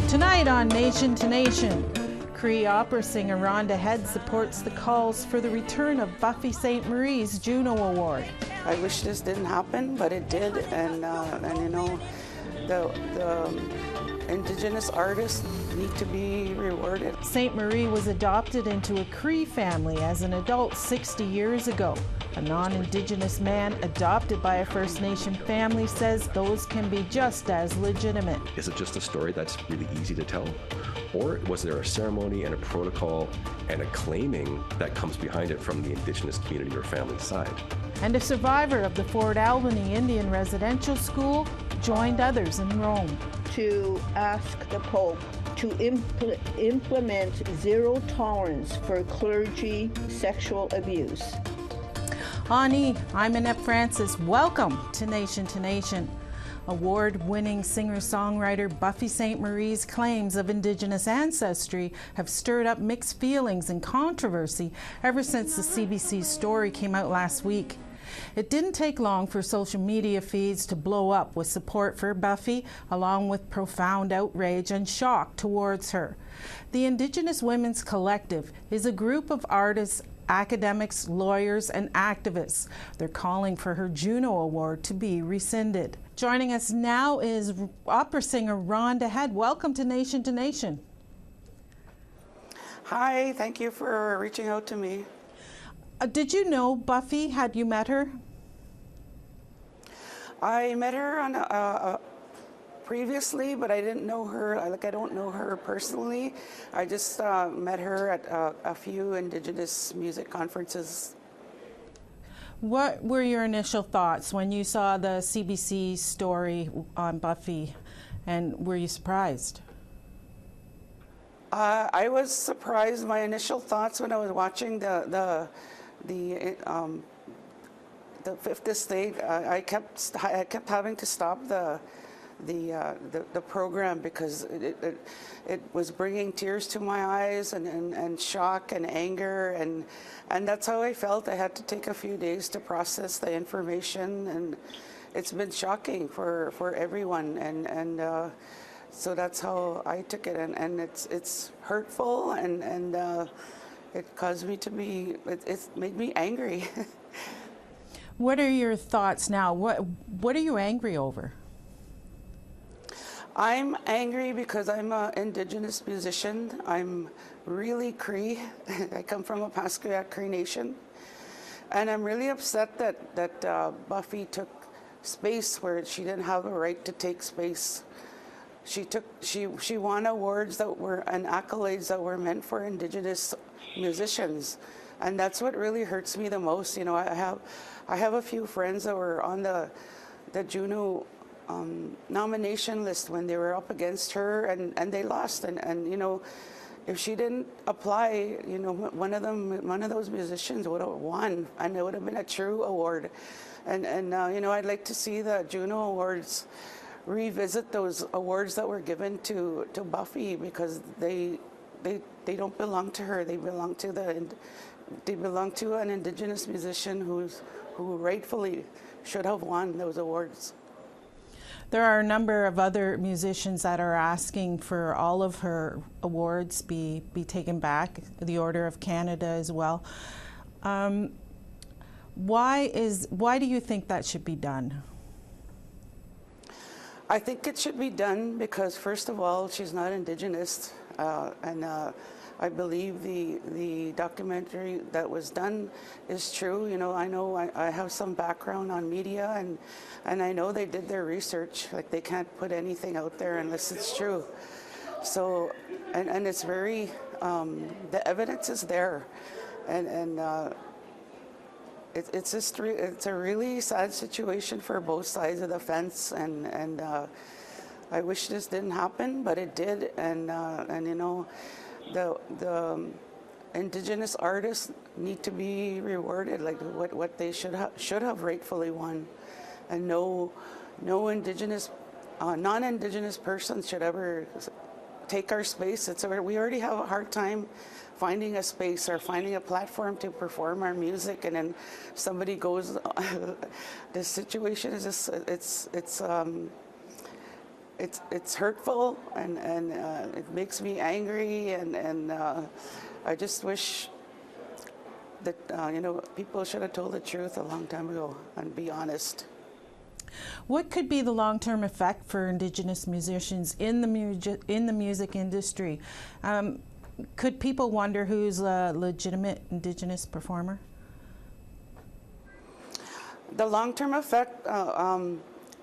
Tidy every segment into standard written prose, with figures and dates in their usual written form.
Tonight on Nation to Nation, Cree opera singer Rhonda Head supports the calls for the return of Buffy Sainte-Marie's JUNO Award. I wish this didn't happen, but it did, and you know, the Indigenous artists need to be rewarded. Sainte-Marie was adopted into a Cree family as an adult 60 years ago. A non-Indigenous man adopted by a First Nation family says those can be just as legitimate. Is it just a story that's really easy to tell? Or was there a ceremony and a protocol and a claiming that comes behind it from the Indigenous community or family side? And a survivor of the Fort Albany Indian Residential School joined others in Rome to ask the Pope to implement zero tolerance for clergy sexual abuse. Ani, I'm Annette Francis. Welcome to Nation. Award-winning singer-songwriter Buffy Sainte-Marie's claims of Indigenous ancestry have stirred up mixed feelings and controversy ever since the CBC story came out last week. It didn't take long for social media feeds to blow up with support for Buffy, along with profound outrage and shock towards her. The Indigenous Women's Collective is a group of artists, academics, lawyers, and activists. They're calling for her JUNO Award to be rescinded. Joining us now is opera singer Rhonda Head. Welcome to Nation. Hi, thank you for reaching out to me. Did you know Buffy? Had you met her? I met her on previously, but I didn't know her. I don't know her personally. I just met her at a few Indigenous music conferences. What were your initial thoughts when you saw the CBC story on Buffy, and were you surprised? I was surprised. My initial thoughts when I was watching the Fifth Estate, I kept having to stop the program because it was bringing tears to my eyes and shock and anger, and that's how I felt. I had to take a few days to process the information, and it's been shocking for everyone, and so that's how I took it, and it's hurtful, and it caused me to be, it made me angry. What are your thoughts now? What are you angry over? I'm angry because I'm an Indigenous musician. I'm really Cree. I come from a Pasquia Cree nation. And I'm really upset that Buffy took space where she didn't have a right to take space. She won awards and accolades that were meant for Indigenous musicians. And that's what really hurts me the most. You know, I have a few friends that were on the JUNO nomination list when they were up against her, and they lost, and you know, if she didn't apply, you know, one of those musicians would have won, and it would have been a true award. And you know, I'd like to see the JUNO Awards revisit those awards that were given to Buffy, because they don't belong to her. They belong to an Indigenous musician who rightfully should have won those awards. There are a number of other musicians that are asking for all of her awards be taken back, the Order of Canada as well. Why do you think that should be done? I think it should be done because, first of all, she's not Indigenous, and I believe the documentary that was done is true. You know I have some background on media, and I know they did their research. Like, they can't put anything out there unless it's true. So, and it's very, the evidence is there, and it's a really sad situation for both sides of the fence, and I wish this didn't happen, but it did, and you know, the Indigenous artists need to be rewarded, like what they should have rightfully won, and no Indigenous, non-Indigenous person should ever take our space. We already have a hard time finding a space or finding a platform to perform our music, and then somebody goes, the situation is just, it's hurtful, and it makes me angry, and I just wish that people should have told the truth a long time ago and be honest. What could be the long-term effect for Indigenous musicians in the music industry? Could people wonder who's a legitimate Indigenous performer? The long-term effect,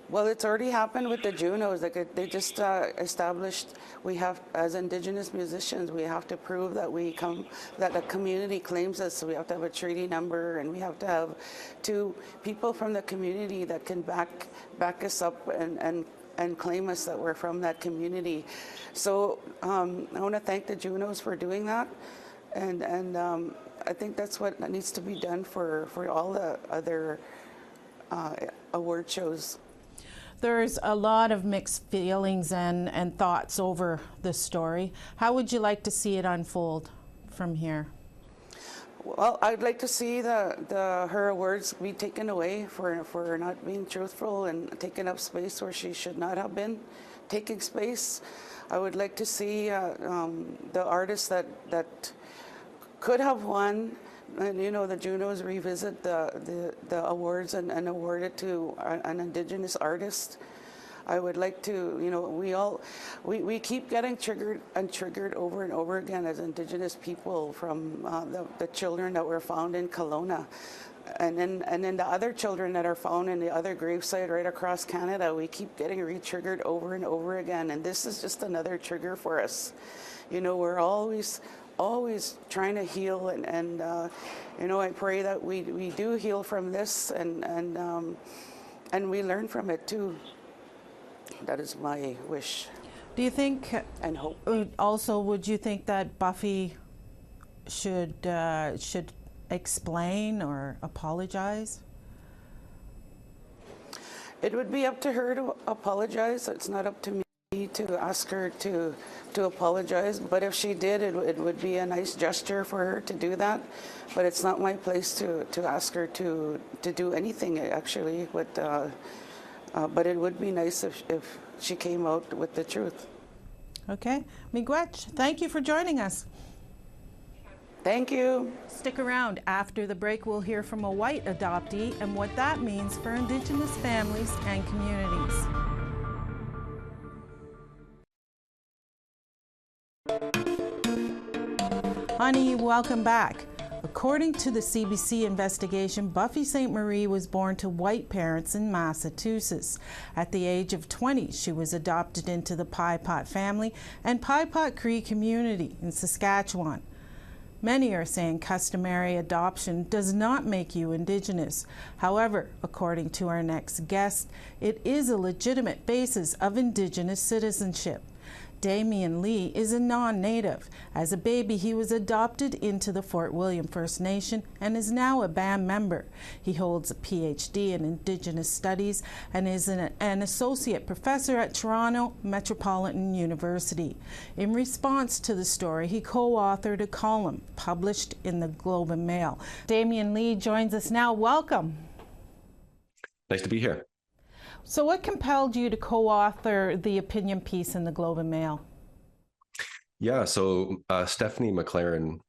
well, it's already happened with the JUNOs. Like they just established, we have, as Indigenous musicians, we have to prove that that the community claims us. So we have to have a treaty number, and we have to have two people from the community that can back us up and claim us that we're from that community. So I want to thank the JUNOs for doing that, and I think that's what needs to be done for all the other award shows. There's a lot of mixed feelings and thoughts over this story. How would you like to see it unfold from here? Well, I'd like to see her words be taken away for not being truthful and taking up space where she should not have been taking space. I would like to see the artists that could have won, and the JUNOs revisit the awards and award it to an Indigenous artist. I would like to, we keep getting triggered over and over again as Indigenous people from the children that were found in Kelowna. And then the other children that are found in the other gravesite right across Canada, we keep getting re-triggered over and over again. And this is just another trigger for us. We're always trying to heal, and I pray that we do heal from this, and we learn from it too. That is my wish. Do you think, and hope. Also, would you think that Buffy should explain or apologize? It would be up to her to apologize. It's not up to me to ask her to apologize, but if she did, it would be a nice gesture for her to do that. But it's not my place to ask her to do anything, actually. But it would be nice if she came out with the truth. Okay. Miigwech, thank you for joining us. Thank you. Stick around. After the break, we'll hear from a white adoptee and what that means for Indigenous families and communities. Honey, welcome back. According to the CBC investigation, Buffy Sainte-Marie was born to white parents in Massachusetts. At the age of 20, she was adopted into the Pye Pot family and Pye Pot Cree community in Saskatchewan. Many are saying customary adoption does not make you Indigenous. However, according to our next guest, it is a legitimate basis of Indigenous citizenship. Damen Lee is a non-native. As a baby, he was adopted into the Fort William First Nation and is now a band member. He holds a PhD in Indigenous Studies and is an associate professor at Toronto Metropolitan University. In response to the story, he co-authored a column published in the Globe and Mail. Damen Lee joins us now. Welcome. Nice to be here. So what compelled you to co-author the opinion piece in the Globe and Mail? Yeah, so Stephanie McLaren,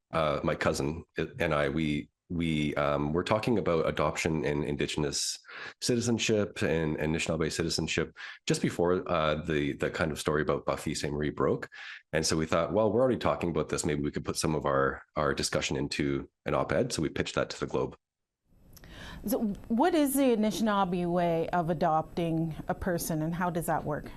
my cousin, and I, we were talking about adoption and Indigenous citizenship and Anishinaabe citizenship just before the kind of story about Buffy Sainte-Marie broke. And so we thought, well, we're already talking about this. Maybe we could put some of our discussion into an op-ed. So we pitched that to the Globe. So what is the Anishinaabe way of adopting a person, and how does that work?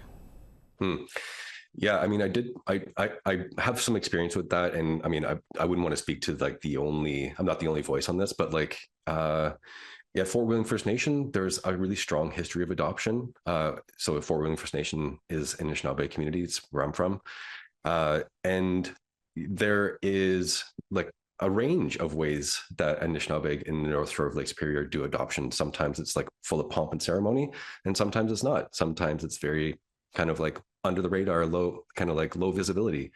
Yeah, I mean, I have some experience with that, and I mean, I wouldn't want to speak to like I'm not the only voice on this, but like, yeah, Fort William First Nation, there's a really strong history of adoption. So Fort William First Nation is an Anishinaabe community. It's where I'm from, and there is like a range of ways that Anishinaabe in the North Shore of Lake Superior do adoption. Sometimes it's like full of pomp and ceremony, and sometimes it's not. Sometimes it's very kind of like under the radar, low visibility.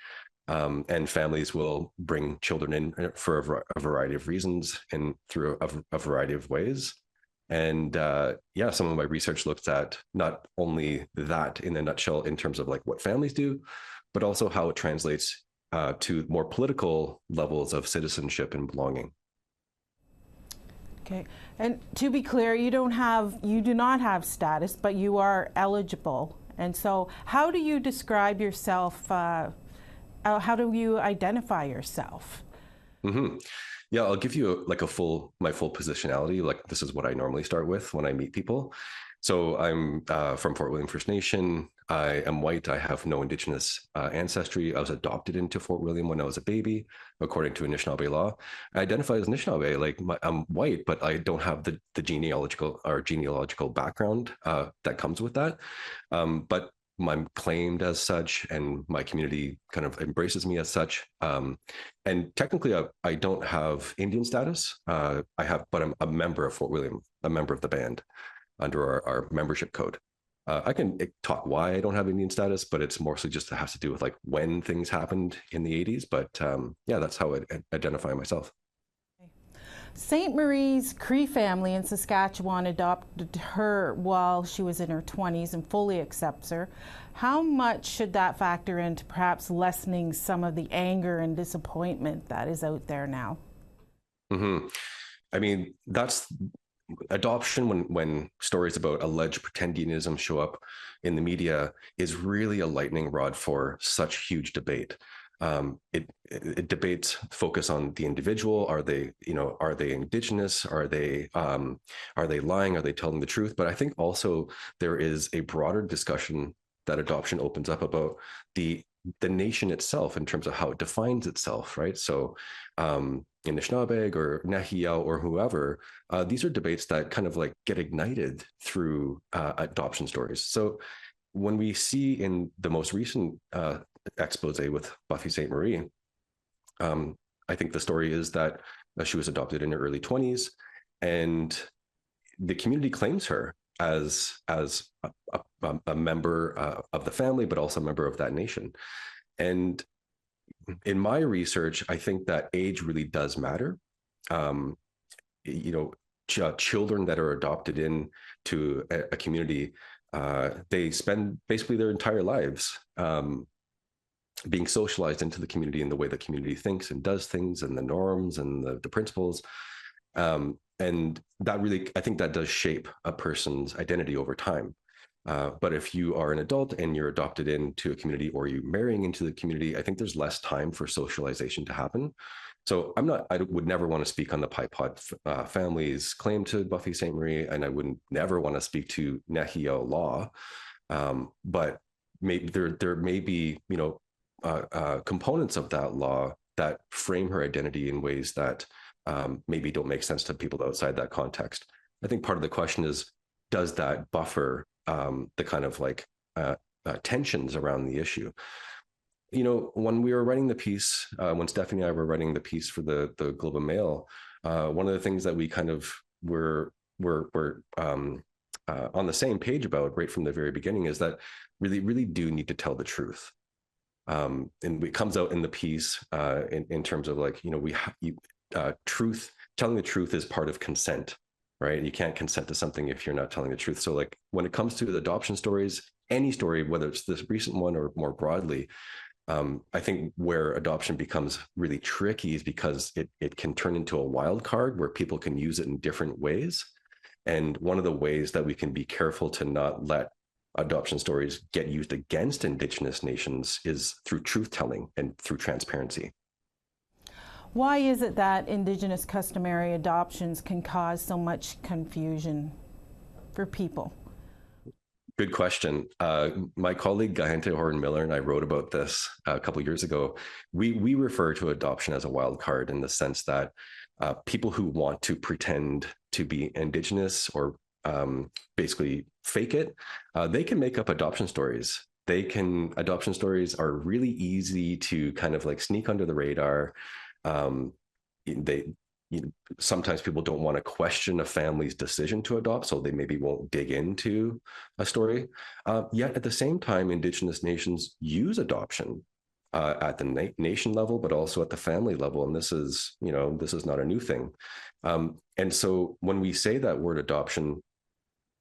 And families will bring children in for a variety of reasons and through a variety of ways. And yeah, some of my research looks at not only that in a nutshell in terms of like what families do, but also how it translates to more political levels of citizenship and belonging. Okay, and to be clear, you do not have status, but you are eligible. And so how do you describe yourself? How do you identify yourself? Mm-hmm. Yeah, I'll give you my full positionality. Like this is what I normally start with when I meet people. So I'm from Fort William First Nation. I am white. I have no Indigenous ancestry. I was adopted into Fort William when I was a baby, according to Anishinaabe law. I identify as Anishinaabe. I'm white, but I don't have the genealogical background that comes with that. But I'm claimed as such, and my community kind of embraces me as such. And technically, I don't have Indian status. But I'm a member of Fort William, a member of the band under our membership code. I can talk why I don't have Indian status, but it's mostly just has to do with like when things happened in the 80s. But yeah, that's how I identify myself. SainteMarie's Cree family in Saskatchewan adopted her while she was in her 20s and fully accepts her. How much should that factor into perhaps lessening some of the anger and disappointment that is out there now? Mm-hmm. I mean, that's adoption when stories about alleged pretendianism show up in the media is really a lightning rod for such huge debate. It debates focus on the individual. Are they Indigenous? Are they lying? Are they telling the truth? But I think also there is a broader discussion that adoption opens up about the nation itself in terms of how it defines itself, right? So in Anishinaabe or Nehiyaw or whoever, these are debates that kind of like get ignited through adoption stories. So when we see in the most recent expose with Buffy Sainte-Marie, I think the story is that she was adopted in her early 20s, and the community claims her as a member of the family, but also a member of that nation. And in my research, I think that age really does matter. Children that are adopted into a community, they spend basically their entire lives being socialized into the community in the way the community thinks and does things, and the norms and the principles. And that really, I think that does shape a person's identity over time. But if you are an adult and you're adopted into a community, or you marrying into the community, I think there's less time for socialization to happen. So I would never want to speak on the Pie Pod family's claim to Buffy Sainte-Marie, and I wouldn't never want to speak to Nehiyaw law. But maybe there may be, components of that law that frame her identity in ways that maybe don't make sense to people outside that context. I think part of the question is, does that buffer the kind of like tensions around the issue? When we were writing the piece, when Stephanie and I were writing the piece for the Globe and Mail, one of the things that we kind of were on the same page about right from the very beginning is that really do need to tell the truth. And it comes out in the piece in terms of like, telling the truth is part of consent, right? You can't consent to something if you're not telling the truth. So like when it comes to the adoption stories, any story, whether it's this recent one or more broadly, I think where adoption becomes really tricky is because it can turn into a wild card where people can use it in different ways. And one of the ways that we can be careful to not let adoption stories get used against Indigenous nations is through truth-telling and through transparency. Why is it that Indigenous customary adoptions can cause so much confusion for people? Good question. My colleague Gahente Horton-Miller and I wrote about this a couple of years ago. We refer to adoption as a wild card in the sense that people who want to pretend to be Indigenous or basically fake it, they can make up adoption stories. Adoption stories are really easy to kind of like sneak under the radar. Sometimes people don't want to question a family's decision to adopt, so they maybe won't dig into a story. Yet at the same time, Indigenous nations use adoption at the nation level, but also at the family level. And this is, this is not a new thing. And so when we say that word adoption,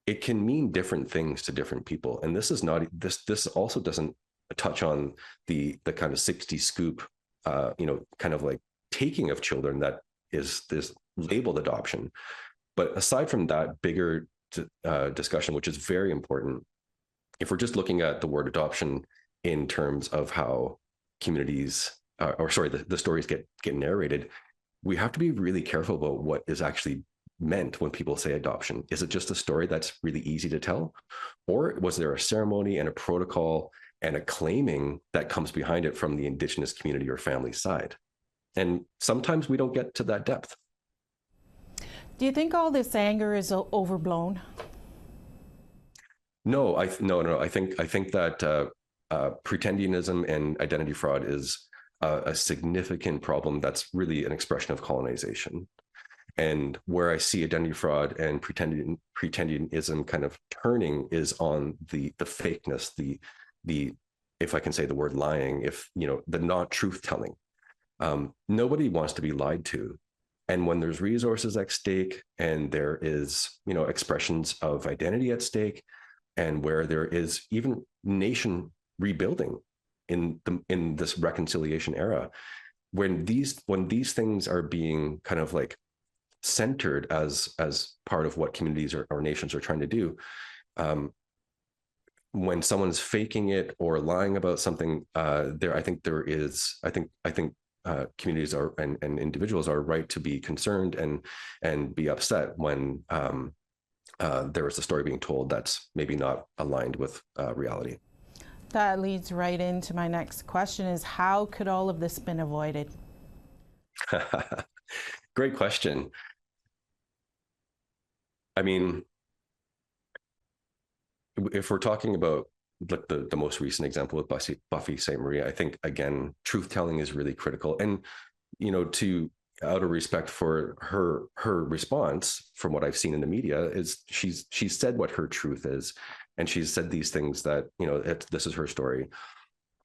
it can mean different things to different people. And this is not, this also doesn't touch on the kind of 60 scoop, kind of like taking of children that is this labeled adoption. But aside from that bigger discussion, which is very important, if we're just looking at the word adoption in terms of how communities, the stories get narrated, we have to be really careful about what is actually meant when people say adoption. Is it just a story that's really easy to tell? Or was there a ceremony and a protocol and a claiming that comes behind it from the Indigenous community or family side? And sometimes we don't get to that depth. Do you think all this anger is overblown? No. I think that pretendianism and identity fraud is a significant problem that's really an expression of colonization. And where I see identity fraud and pretendianism kind of turning is on the fakeness, the if I can say the word lying, the not truth telling. Nobody wants to be lied to. And when there's resources at stake and there is, expressions of identity at stake, and where there is even nation rebuilding in this reconciliation era, when these things are being kind of like centered as part of what communities or nations are trying to do, when someone's faking it or lying about something, I think communities are and individuals are right to be concerned and be upset when there is a story being told that's maybe not aligned with reality. That leads right into my next question: is how could all of this been avoided? Great question. I mean, if we're talking about the most recent example with Buffy Sainte-Marie, I think, again, truth-telling is really critical. And, out of respect for her response, from what I've seen in the media, is she's said what her truth is. And she's said these things that, this is her story.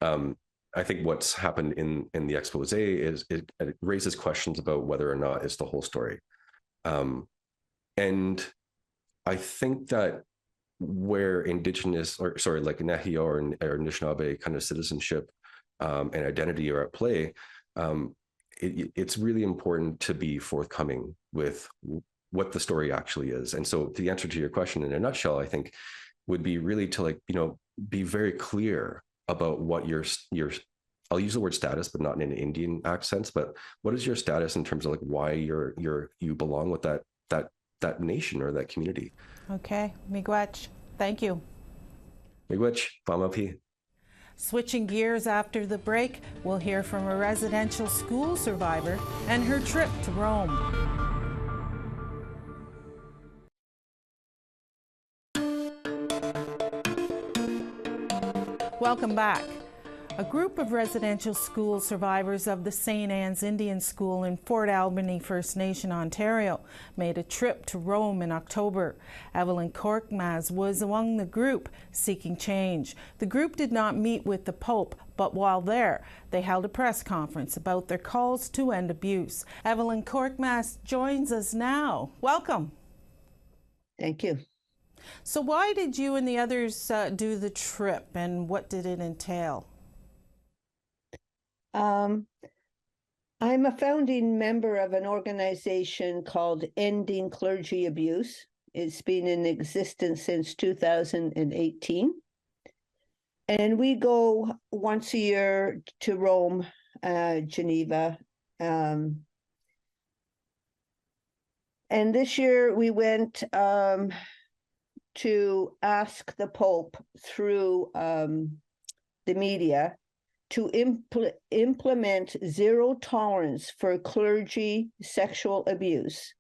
I think what's happened in the expose is it raises questions about whether or not it's the whole story. And I think that where Indigenous, like Nehi or Anishinaabe kind of citizenship and identity are at play, it's really important to be forthcoming with what the story actually is. And so the answer to your question in a nutshell, I think, would be really to be very clear about what your I'll use the word status, but not in an Indian accent, but what is your status in terms of why you belong with that nation or that community. Okay, miigwech. Thank you. Miigwech, pamapi. Switching gears after the break, we'll hear from a residential school survivor and her trip to Rome. Welcome back. A group of residential school survivors of the St. Anne's Indian School in Fort Albany First Nation, Ontario, made a trip to Rome in October. Evelyn Korkmaz was among the group seeking change. The group did not meet with the Pope, but while there, they held a press conference about their calls to end abuse. Evelyn Korkmaz joins us now. Welcome. Thank you. So why did you and the others do the trip, and what did it entail? I'm a founding member of an organization called Ending Clergy Abuse. It's been in existence since 2018. And we go once a year to Rome, Geneva. And this year we went to ask the Pope through the media to implement zero tolerance for clergy sexual abuse,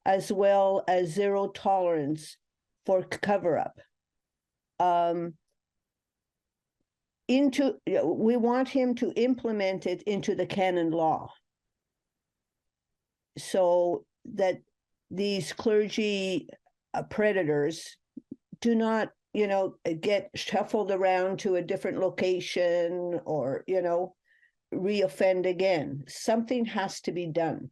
as well as zero tolerance for cover-up. We want him to implement it into the canon law, so that these clergy predators do not get shuffled around to a different location, or, reoffend again. Something has to be done.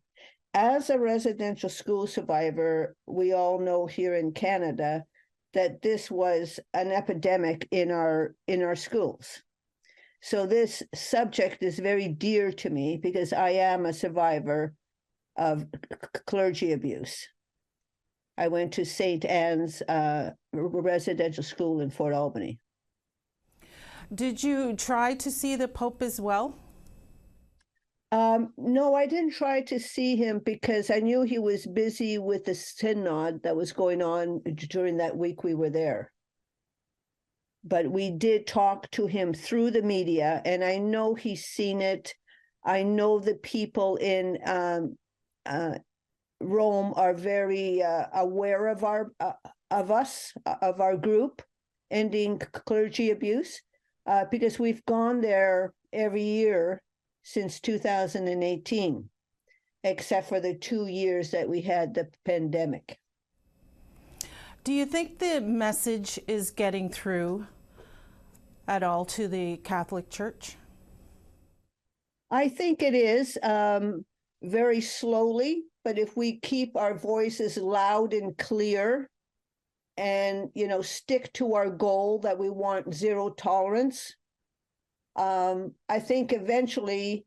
As a residential school survivor, we all know here in Canada that this was an epidemic in our schools. So this subject is very dear to me because I am a survivor of clergy abuse. I went to St. Anne's residential school in Fort Albany. Did you try to see the Pope as well? No, I didn't try to see him because I knew he was busy with the synod that was going on during that week we were there. But we did talk to him through the media, and I know he's seen it. I know the people in Rome are very aware of our group, Ending Clergy Abuse, because we've gone there every year since 2018, except for the 2 years that we had the pandemic. Do you think the message is getting through at all to the Catholic Church? I think it is, very slowly, but if we keep our voices loud and clear and, stick to our goal that we want zero tolerance, I think eventually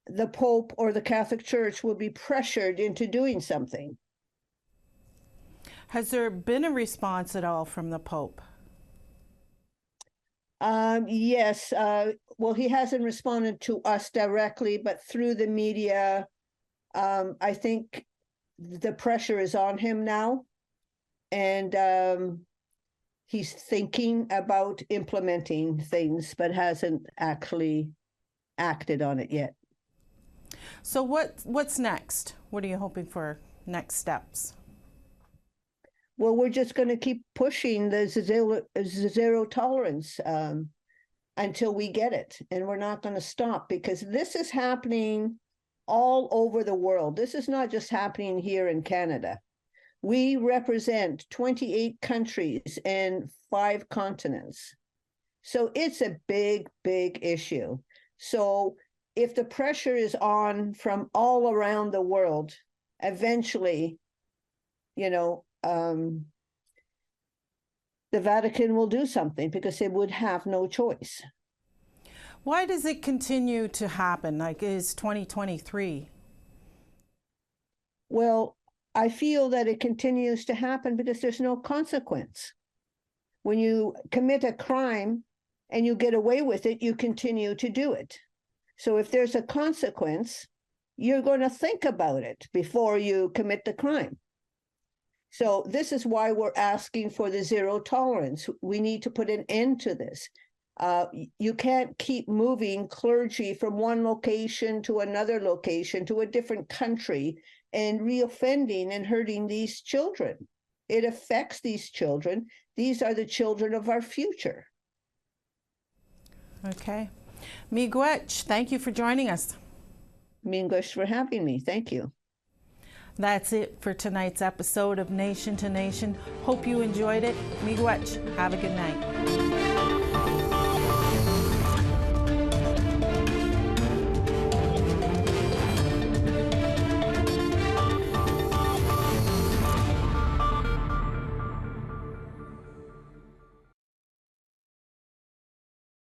the Pope or the Catholic Church will be pressured into doing something. Has there been a response at all from the Pope? Yes. Well, he hasn't responded to us directly, but through the media, I think the pressure is on him now. And he's thinking about implementing things, but hasn't actually acted on it yet. So what's next? What are you hoping for next steps? Well, we're just going to keep pushing the zero tolerance until we get it. And we're not going to stop because this is happening all over the world. This is not just happening here in Canada. We represent 28 countries and 5 continents. So it's a big, big issue. So if the pressure is on from all around the world, eventually, the Vatican will do something because they would have no choice. Why does it continue to happen? Like, is 2023? Well, I feel that it continues to happen because there's no consequence. When you commit a crime and you get away with it, you continue to do it. So if there's a consequence, you're going to think about it before you commit the crime. So this is why we're asking for the zero tolerance. We need to put an end to this. You can't keep moving clergy from one location to another location to a different country and reoffending and hurting these children. It affects these children. These are the children of our future. Okay. Miigwech, thank you for joining us. Miigwech for having me. Thank you. That's it for tonight's episode of Nation to Nation. Hope you enjoyed it. Miigwech, have a good night.